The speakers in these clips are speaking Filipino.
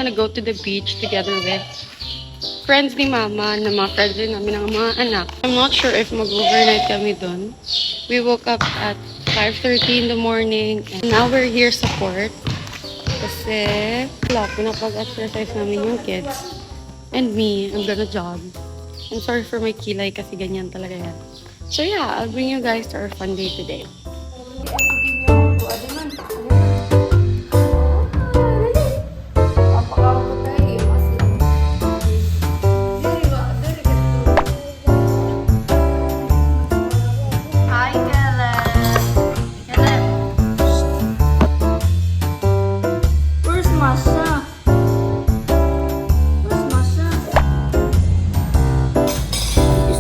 nag-go to the beach together with friends ni Mama, na mga friends din namin ng mga anak. I'm not sure if mag-overnight kami dun. We woke up at 5:30 in the morning and now we're here sa port. Kasi, pinapag-exercise namin yung kids. And me, I'm gonna jog. I'm sorry for my kilay kasi ganyan talaga yan. So yeah, I'll bring you guys to our fun day today.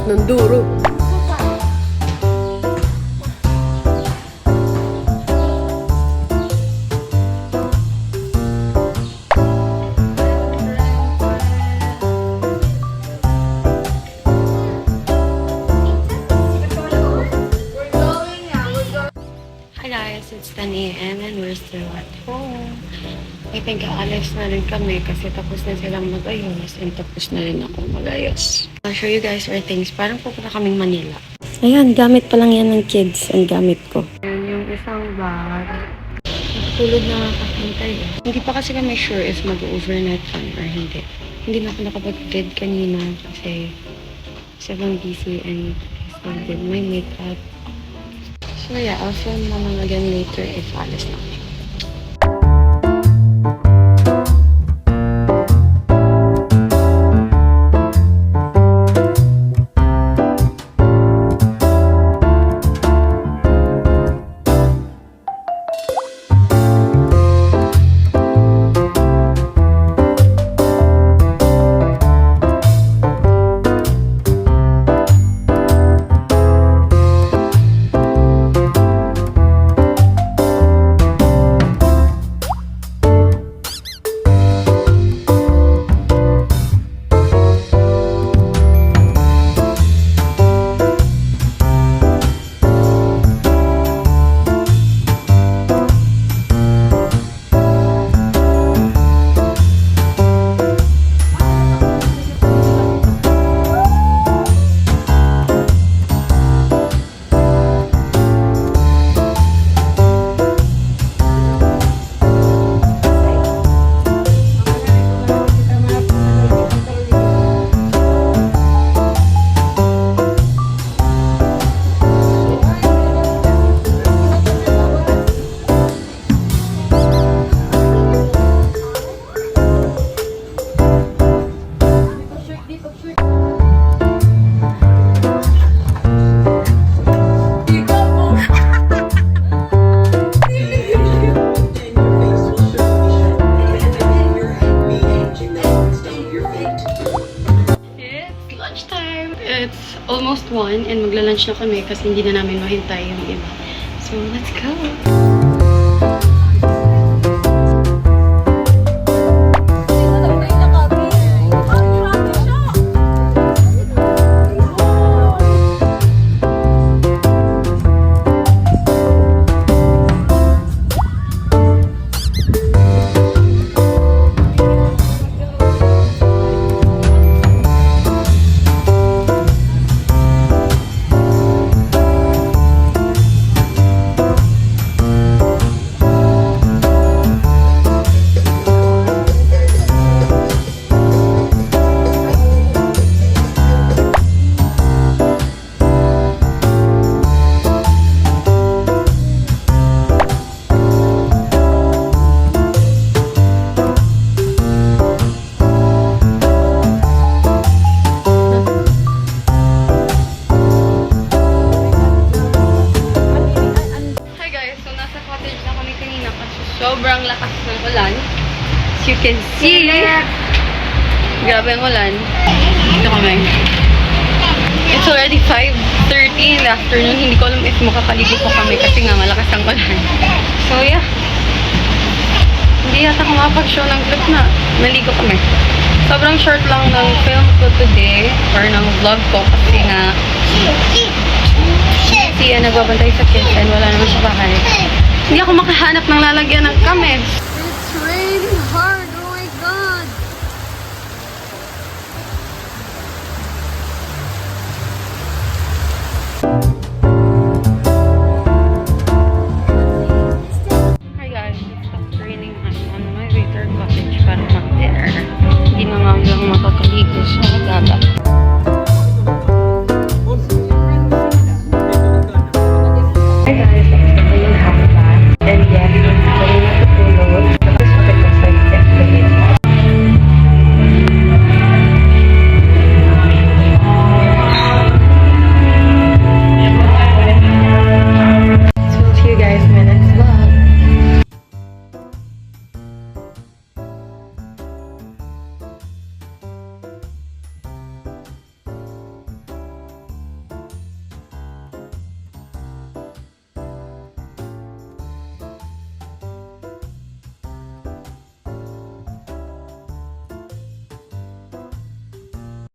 Nanduro. Hi guys, it's 10 a.m. and we're still at home. I think aalis na rin kami kasi tapos na silang mag-ayos and tapos na rin ako mag-ayos. I'll show you guys our things. Parang pupunta kaming Manila. Ayan, gamit pa lang yan ng kids ang gamit ko. Ayan yung isang bag. Tulog na kakantay. Hindi pa kasi kami sure if mag-overnight kami or hindi. Hindi na ako nakapag-bed kanina kasi sobrang busy and I still did my makeup. So yeah, I'll film naman again later if alis na. It's almost 1 and magla-lunch na kami kasi hindi na namin mahintay yung iba. So, let's go! Sobrang lakas ng ulan. As you can see, grabe ang ulan. Dito kami. It's already 5:30 in the afternoon. Hindi ko alam if makakaligo po kami kasi nga malakas ang ulan. So yeah. Hindi yata ako makapag-show ng clip na naligo kami. Sobrang short lang ng film ko today or ng vlog ko kasi nga siya nagbabantay sa kids and wala naman sa bahay. Hindi ako makahanap ng lalagyan ng kamay. It's raining hard. Oh my God. siya.